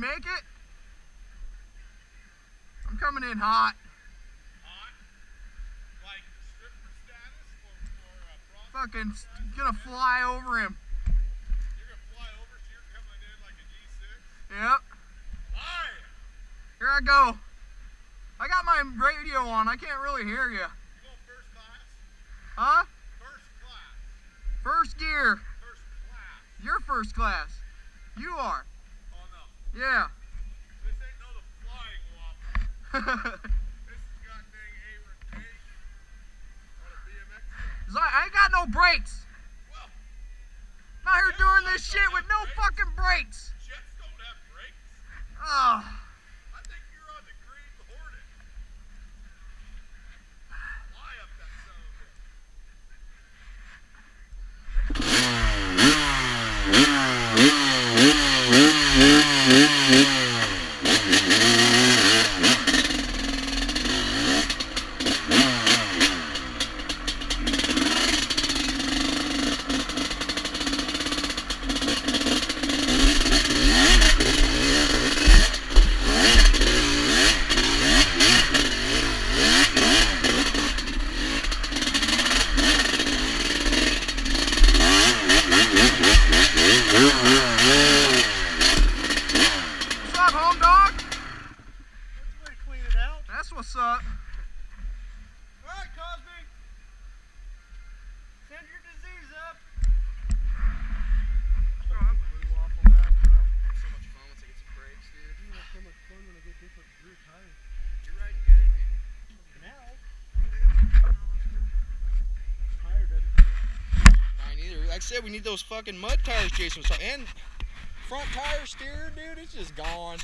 make it? I'm coming in hot. Hot? Like stripper status or Fucking gonna fly over him. You're gonna fly over, so you're coming in like a G6? Yep. Hi! Here I go. I got my radio on. I can't really hear you. You going first class? Huh? First class. First gear. First class. You're first class. You are. Oh no. Yeah. This ain't no the flying waffle. This is goddamn A rotation on a BMX track. I ain't got no brakes. Well, I'm out here doing this shit with no fucking brakes. jets don't have brakes. Oh. I think you're on the Green Hornet. Fly up that son of a bitch. What's up, home dog? That's the way to clean it out. That's what's up. Alright, Cosby. Send your disease up. Blue waffle now, bro. So much fun once I get some brakes, dude. You have so much fun when I get different rear tires. You're riding good, man. Now, tire doesn't feel. Mine either. Like I said, we need those fucking mud tires, Jason. So, and front tire steer, dude, it's just gone.